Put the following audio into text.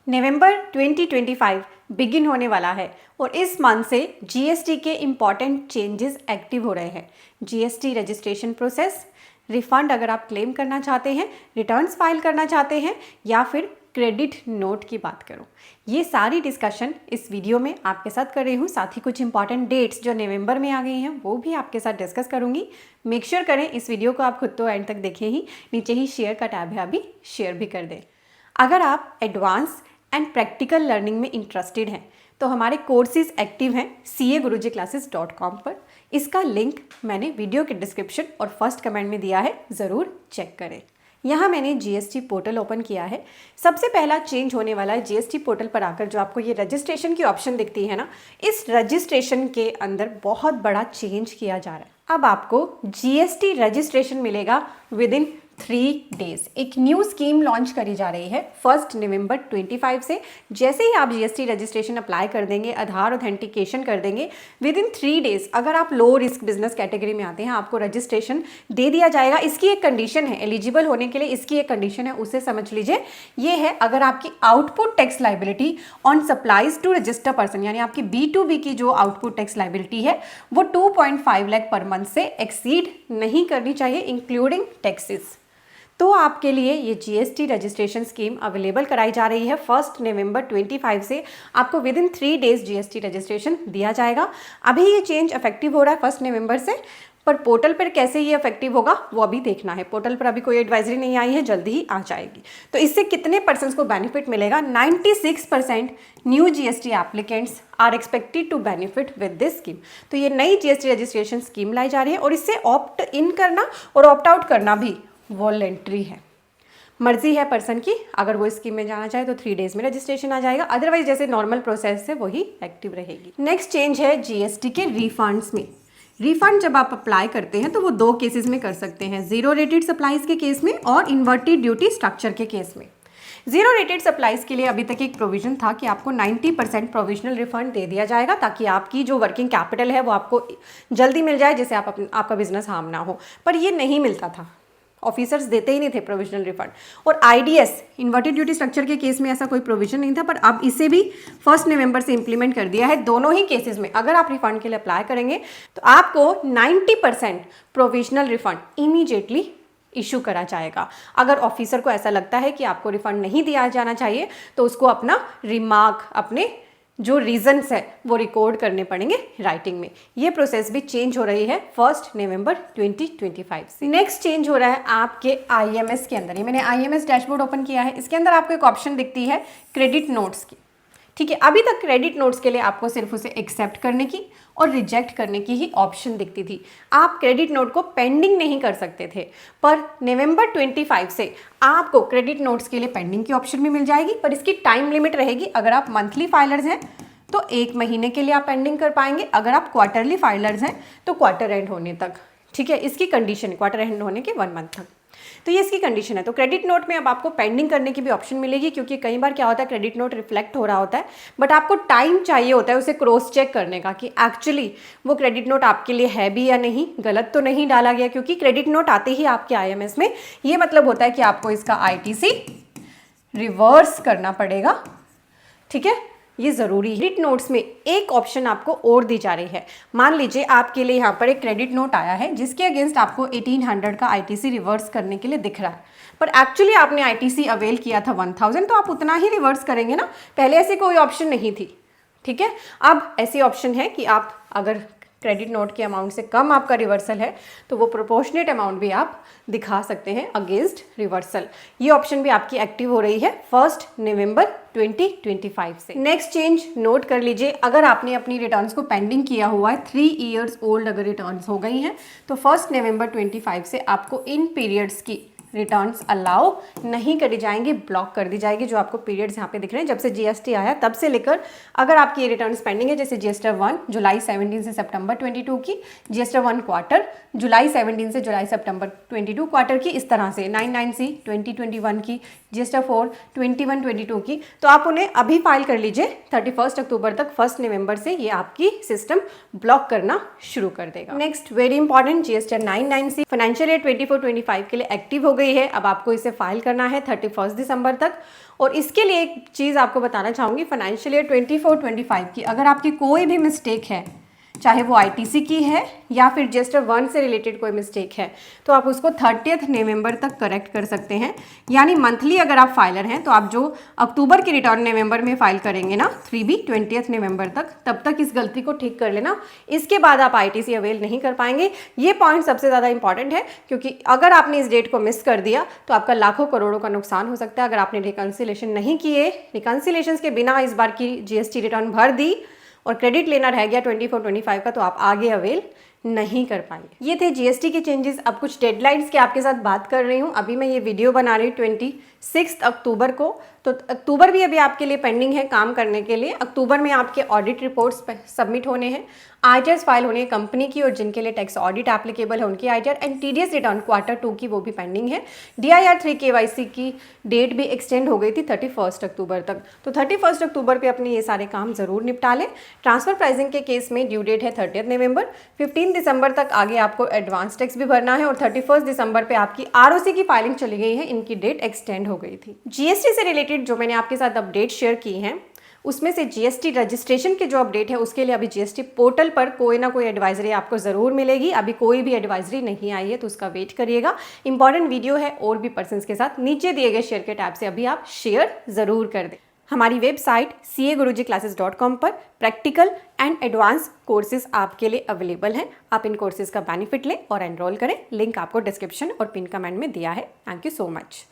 नवंबर 2025 begin होने वाला है और इस मंथ से जीएसटी के इम्पॉर्टेंट चेंजेस एक्टिव हो रहे हैं। जीएसटी रजिस्ट्रेशन प्रोसेस, रिफंड अगर आप क्लेम करना चाहते हैं, रिटर्न्स फाइल करना चाहते हैं या फिर क्रेडिट नोट की बात करूं, ये सारी डिस्कशन इस वीडियो में आपके साथ कर रही हूँ। साथ ही कुछ इंपॉर्टेंट डेट्स जो नवंबर में आ गई हैं वो भी आपके साथ डिस्कस करूंगी। मेक श्योर करें इस वीडियो को आप खुद तो एंड तक देखें ही, नीचे ही शेयर का टैब है, अभी शेयर भी कर दें। अगर आप एडवांस एंड प्रैक्टिकल लर्निंग में इंटरेस्टेड हैं तो हमारे कोर्सेज एक्टिव हैं CAGurujiClasses.com पर। इसका लिंक मैंने वीडियो के डिस्क्रिप्शन और फर्स्ट कमेंट में दिया है, ज़रूर चेक करें। यहाँ मैंने जीएसटी पोर्टल ओपन किया है। सबसे पहला चेंज होने वाला है जीएसटी पोर्टल पर आकर जो आपको ये रजिस्ट्रेशन की ऑप्शन दिखती है ना, इस रजिस्ट्रेशन के अंदर बहुत बड़ा चेंज किया जा रहा है। अब आपको जीएसटी रजिस्ट्रेशन मिलेगा विद इन 3 डेज। एक न्यू स्कीम लॉन्च करी जा रही है 1 नवंबर 25 से। जैसे ही आप जीएसटी रजिस्ट्रेशन अप्लाई कर देंगे, आधार ऑथेंटिकेशन कर देंगे, विद इन 3 डेज अगर आप लो रिस्क बिजनेस कैटेगरी में आते हैं आपको रजिस्ट्रेशन दे दिया जाएगा। इसकी एक कंडीशन है, एलिजिबल होने के लिए इसकी एक कंडीशन है, उसे समझ लीजिए। ये है अगर आपकी output tax liability on supplies to register person, यानी आपकी B2B की जो आउटपुट टैक्स लाइबिलिटी है वो 2.5 लाख पर मंथ से एक्सीड नहीं करनी चाहिए इंक्लूडिंग टैक्सेस। तो आपके लिए ये जीएसटी रजिस्ट्रेशन स्कीम अवेलेबल कराई जा रही है 1 नवंबर 25 से। आपको with in 3 days GST registration दिया जाएगा। अभी ये चेंज इफेक्टिव हो रहा है 1 नवंबर से, पर पोर्टल पर कैसे ये इफेक्टिव होगा वो अभी देखना है। पोर्टल पर अभी कोई एडवाइजरी नहीं आई है, जल्दी ही आ जाएगी। तो इससे कितने परसेंट्स को बेनिफिट मिलेगा? 96% new GST applicants are expected to benefit with this scheme. तो ये नई जीएसटी रजिस्ट्रेशन स्कीम लाई जा रही है और इससे ऑप्ट इन करना और ऑप्ट आउट करना भी वॉलेंट्री है, मर्जी है पर्सन की। अगर वो स्कीम में जाना चाहे तो 3 डेज में रजिस्ट्रेशन आ जाएगा, अदरवाइज जैसे नॉर्मल प्रोसेस है वही एक्टिव रहेगी। नेक्स्ट चेंज है जीएसटी के रिफंड्स में। रिफंड जब आप अप्लाई करते हैं तो वो 2 केसेस में कर सकते हैं, जीरो रेटेड सप्लाईज के केस में और इन्वर्टेड ड्यूटी स्ट्रक्चर के केस में। जीरो रेटेड सप्लाईज के लिए अभी तक एक प्रोविजन था कि आपको 90% प्रोविजनल रिफंड दे दिया जाएगा ताकि आपकी जो वर्किंग कैपिटल है वो आपको जल्दी मिल जाए, जिससे आपका बिजनेस हार्म ना हो। पर ये नहीं मिलता था, ऑफिसर्स देते ही नहीं थे प्रोविजनल रिफंड। और आईडीएस इन्वर्टेड ड्यूटी स्ट्रक्चर के केस में ऐसा कोई प्रोविजन नहीं था, पर अब इसे भी 1 नवंबर से इंप्लीमेंट कर दिया है। दोनों ही केसेस में अगर आप रिफंड के लिए अप्लाई करेंगे तो आपको 90% प्रोविजनल रिफंड इमीडिएटली इशू करा जाएगा। अगर ऑफिसर को ऐसा लगता है कि आपको रिफंड नहीं दिया जाना चाहिए तो उसको अपना रिमार्क, अपने जो रीजंस है वो रिकॉर्ड करने पड़ेंगे राइटिंग में। ये प्रोसेस भी चेंज हो रही है 1 नवंबर 2025 से। नेक्स्ट चेंज हो रहा है आपके आईएमएस के अंदर। ये मैंने आईएमएस डैशबोर्ड ओपन किया है। इसके अंदर आपको एक ऑप्शन दिखती है क्रेडिट नोट्स की। ठीक है, अभी तक क्रेडिट नोट्स के लिए आपको सिर्फ उसे एक्सेप्ट करने की और रिजेक्ट करने की ही ऑप्शन दिखती थी। आप क्रेडिट नोट को पेंडिंग नहीं कर सकते थे, पर नवंबर 25 से आपको क्रेडिट नोट्स के लिए पेंडिंग की ऑप्शन भी मिल जाएगी, पर इसकी टाइम लिमिट रहेगी। अगर आप मंथली फाइलर्स हैं तो 1 महीने के लिए आप पेंडिंग कर पाएंगे, अगर आप क्वार्टरली फाइलर्स हैं तो क्वार्टर एंड होने तक। ठीक है, इसकी कंडीशन है क्वार्टर एंड होने के 1 मंथ तक, तो ये इसकी कंडीशन है। तो क्रेडिट नोट में अब आपको पेंडिंग करने की भी ऑप्शन मिलेगी, क्योंकि कई बार क्या होता है क्रेडिट नोट रिफ्लेक्ट हो रहा होता है बट आपको टाइम चाहिए होता है उसे क्रॉस चेक करने का कि एक्चुअली वो क्रेडिट नोट आपके लिए है भी या नहीं, गलत तो नहीं डाला गया। क्योंकि क्रेडिट नोट आते ही आपके आईएमएस में ये मतलब होता है कि आपको इसका आईटीसी रिवर्स करना पड़ेगा। ठीक है, ये ज़रूरी है। क्रेडिट नोट्स में एक ऑप्शन आपको और दी जा रही है। मान लीजिए आपके लिए यहाँ पर एक क्रेडिट नोट आया है जिसके अगेंस्ट आपको 1800 का आईटीसी रिवर्स करने के लिए दिख रहा है, पर एक्चुअली आपने आईटीसी अवेल किया था 1000, तो आप उतना ही रिवर्स करेंगे ना। पहले ऐसी कोई ऑप्शन नहीं थी। ठीक है, अब ऐसी ऑप्शन है कि आप अगर क्रेडिट नोट के अमाउंट से कम आपका रिवर्सल है तो वो प्रोपोर्शनेट अमाउंट भी आप दिखा सकते हैं अगेंस्ट रिवर्सल। ये ऑप्शन भी आपकी एक्टिव हो रही है 1 नवंबर 2025 से। नेक्स्ट चेंज नोट कर लीजिए, अगर आपने अपनी रिटर्न्स को पेंडिंग किया हुआ है 3 इयर्स ओल्ड अगर रिटर्न्स हो गई हैं तो 1 नवंबर 25 से आपको इन पीरियड्स की रिटर्न्स अलाउ नहीं करी जाएंगी, ब्लॉक कर दी जाएगी। जो आपको पीरियड्स यहाँ पे दिख रहे हैं जब से जीएसटी आया तब से लेकर अगर आपकी ये रिटर्न्स पेंडिंग है, जैसे जीएसटी 1 जुलाई 17 से सितंबर 22 की, जीएसटी 1 क्वार्टर जुलाई 17 से जुलाई सितंबर 22 क्वार्टर की, इस तरह से 99C 2021 की, GST 4 21-22 की, तो आप उन्हें अभी फाइल कर लीजिए 31 अक्टूबर तक। 1 नवंबर से ये आपकी सिस्टम ब्लॉक करना शुरू कर देगा। Next very important, GST 99C financial year 24-25 के लिए एक्टिव हो गई है। अब आपको इसे फाइल करना है 31 दिसंबर तक। और इसके लिए एक चीज़ आपको बताना चाहूँगी, फाइनेंशियल ईयर 24-25 की अगर आपकी कोई भी मिस्टेक है, चाहे वो ITC की है या फिर GST 1 से रिलेटेड कोई मिस्टेक है, तो आप उसको 30 नवंबर तक करेक्ट कर सकते हैं। यानी मंथली अगर आप फाइलर हैं तो आप जो अक्टूबर की रिटर्न नवंबर में फाइल करेंगे ना 3B 20 नवंबर तक, तब तक इस गलती को ठीक कर लेना। इसके बाद आप ITC अवेल नहीं कर पाएंगे। ये पॉइंट सबसे ज़्यादा इंपॉर्टेंट है, क्योंकि अगर आपने इस डेट को मिस कर दिया तो आपका लाखों करोड़ों का नुकसान हो सकता है। अगर आपने रिकन्सिलेशन नहीं किए, रिकन्सिलेशन के बिना इस बार की GST रिटर्न भर दी और क्रेडिट लेना रह गया 24-25 का, तो आप आगे अवेल नहीं कर पाएंगे। ये थे GST के चेंजेस। अब कुछ डेडलाइंस की आपके साथ बात कर रही हूँ। अभी मैं ये वीडियो बना रही हूँ 26 अक्टूबर को, तो अक्टूबर भी अभी आपके लिए पेंडिंग है काम करने के लिए। अक्टूबर में आपके ऑडिट रिपोर्ट्स सबमिट होने हैं, ITRs फाइल होनी है कंपनी की, और जिनके लिए टैक्स ऑडिट एप्लीकेबल है उनकी ITR, and TDS return Q2 की वो भी पेंडिंग है। DIR 3 KYC की डेट भी एक्सटेंड हो गई थी 31 अक्टूबर तक, तो 31 अक्टूबर पे अपने ये सारे काम ज़रूर निपटा लें। ट्रांसफर प्राइसिंग के केस में ड्यू डेट है 30 नवंबर। 15 दिसंबर तक आगे आपको एडवांस टैक्स भी भरना है, और 31 दिसंबर पे आपकी ROC की फाइलिंग चली गई है, इनकी डेट एक्सटेंड हो गई थी। GST से रिलेटेड जो मैंने आपके साथ अपडेट शेयर की हैं, उसमें से GST रजिस्ट्रेशन के जो अपडेट है उसके लिए अभी GST पोर्टल पर कोई ना कोई एडवाइजरी आपको ज़रूर मिलेगी। अभी कोई भी एडवाइजरी नहीं आई है तो उसका वेट करिएगा। इंपॉर्टेंट वीडियो है और भी पर्सन्स के साथ, नीचे दिए गए शेयर के टैब से अभी आप शेयर ज़रूर कर दें। हमारी वेबसाइट CAGuruji पर प्रैक्टिकल एंड एडवांस कोर्सेज आपके लिए अवेलेबल हैं। आप इन कोर्सेज का बेनिफिट लें और एनरोल करें। लिंक आपको डिस्क्रिप्शन और पिन कमेंट में दिया है। Thank you so much.